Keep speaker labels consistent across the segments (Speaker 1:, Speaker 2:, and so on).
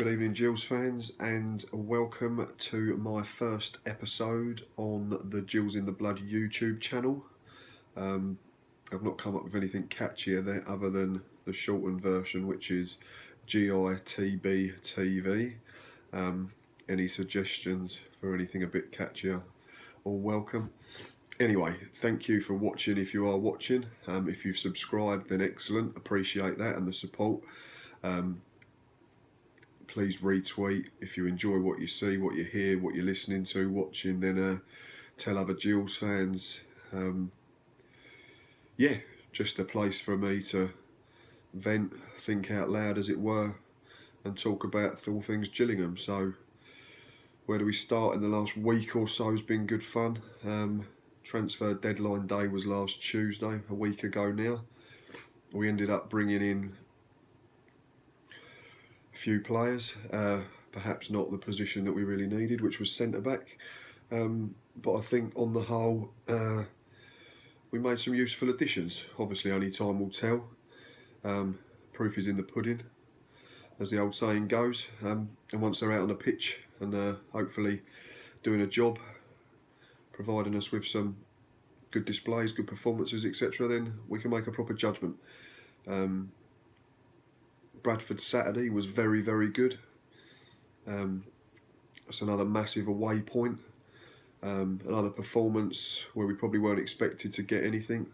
Speaker 1: Good evening, Gills fans, and welcome to my first episode on the Gills in the Blood YouTube channel. I've not come up with anything catchier there other than the shortened version, which is GITBTV. Any suggestions for anything a bit catchier, all welcome. Anyway, thank you for watching if you are watching. If you've subscribed, then excellent, appreciate that and the support. Please retweet if you enjoy what you see, what you hear, what you're listening to, watching, then tell other Gills fans. Yeah, just a place for me to vent, think out loud as it were, and talk about all things Gillingham. So where do we start? In the last week or so has been good fun. Transfer deadline day was last Tuesday, a week ago now. We ended up bringing in few players, perhaps not the position that we really needed, which was centre back, but I think on the whole we made some useful additions. Obviously only time will tell. Proof is in the pudding, as the old saying goes, and once they're out on the pitch and hopefully doing a job, providing us with some good displays, good performances, etc., then we can make a proper judgment. Bradford Saturday was very, very good. That's another massive away point. Another performance where we probably weren't expected to get anything.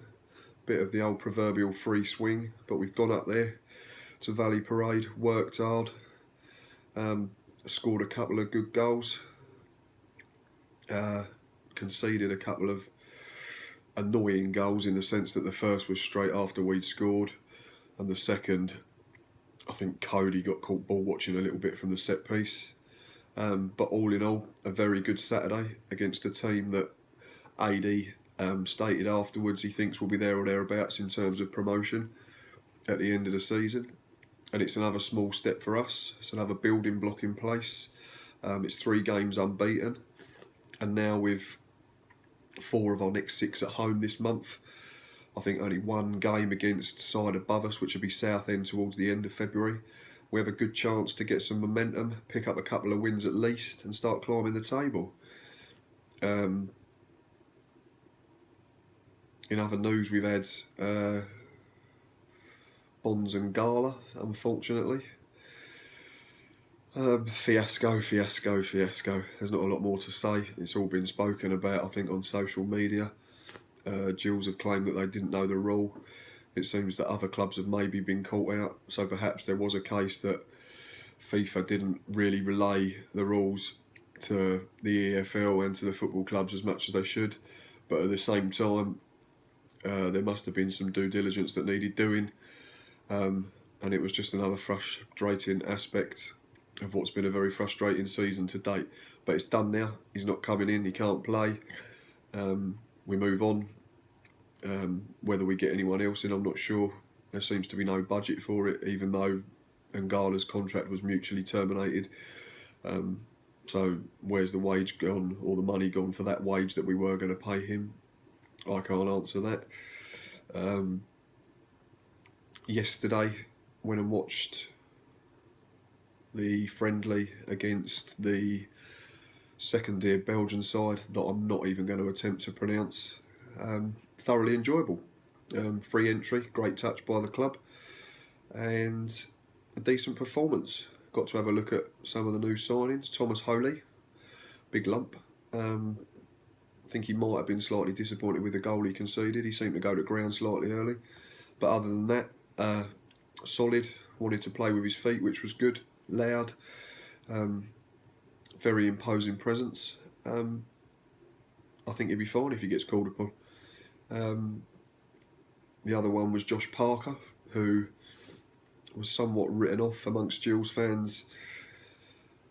Speaker 1: Bit of the old proverbial free swing, but we've gone up there to Valley Parade, worked hard, scored a couple of good goals, conceded a couple of annoying goals in the sense that the first was straight after we'd scored, and the second, I think Cody got caught ball watching a little bit from the set piece. But all in all, a very good Saturday against a team that AD stated afterwards he thinks will be there or thereabouts in terms of promotion at the end of the season. And it's another small step for us. It's another building block in place. It's 3 games unbeaten. And now with 4 of our next 6 at home this month, I think only 1 game against side above us, which will be Southend towards the end of February. We have a good chance to get some momentum, pick up a couple of wins at least, and start climbing the table. In other news, we've had Bons and Gala, unfortunately. Fiasco. There's not a lot more to say. It's all been spoken about, I think, on social media. Gills have claimed that they didn't know the rule. It seems that other clubs have maybe been caught out, so perhaps there was a case that FIFA didn't really relay the rules to the EFL and to the football clubs as much as they should, but at the same time there must have been some due diligence that needed doing, and it was just another frustrating aspect of what's been a very frustrating season to date. But it's done now. He's not coming in, he can't play. We move on. Whether we get anyone else in, I'm not sure. There seems to be no budget for it, even though Ngala's contract was mutually terminated. So where's the wage gone, or the money gone for that wage that we were going to pay him? I can't answer that. Yesterday, went and watched the friendly against the second-tier Belgian side that I'm not even going to attempt to pronounce. Thoroughly enjoyable. Free entry, great touch by the club, and a decent performance. Got to have a look at some of the new signings. Thomas Holy, big lump. I think he might have been slightly disappointed with the goal he conceded. He seemed to go to ground slightly early, but other than that, solid. Wanted to play with his feet, which was good. Loud, very imposing presence. I think he'll be fine if he gets called upon. The other one was Josh Parker, who was somewhat written off amongst Gills fans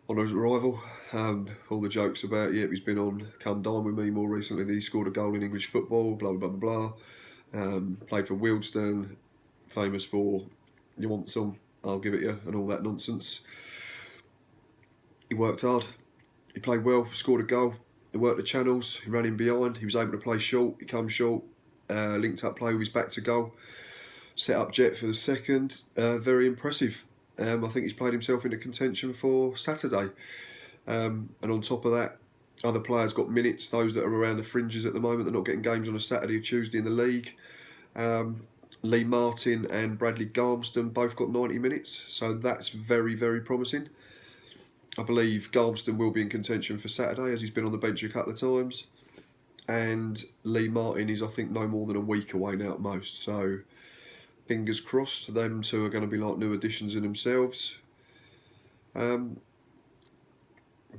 Speaker 1: on his arrival. All the jokes about, yeah, he's been on Come Dine With Me more recently, that he scored a goal in English football, blah, blah, blah, blah. Played for Wealdstone, famous for, you want some, I'll give it you, and all that nonsense. He worked hard, he played well, scored a goal. He worked the channels, he ran in behind, he was able to play short, he come short, linked up play with his back to goal, set up Jet for the second, very impressive. I think he's played himself into contention for Saturday. And on top of that, other players got minutes. Those that are around the fringes at the moment, they're not getting games on a Saturday or Tuesday in the league. Lee Martin and Bradley Garmston both got 90 minutes, so that's very, very promising. I believe Garmston will be in contention for Saturday, as he's been on the bench a couple of times. And Lee Martin is, I think, no more than a week away now at most. So fingers crossed, them two are going to be like new additions in themselves.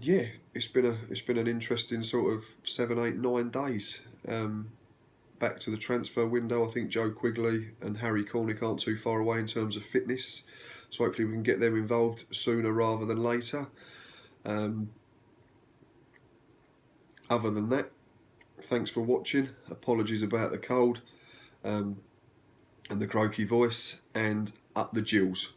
Speaker 1: Yeah, it's been an interesting sort of 7, 8, 9 days. Back to the transfer window, I think Joe Quigley and Harry Cornick aren't too far away in terms of fitness, so hopefully we can get them involved sooner rather than later. Other than that, thanks for watching. Apologies about the cold and the croaky voice, and up the Gills.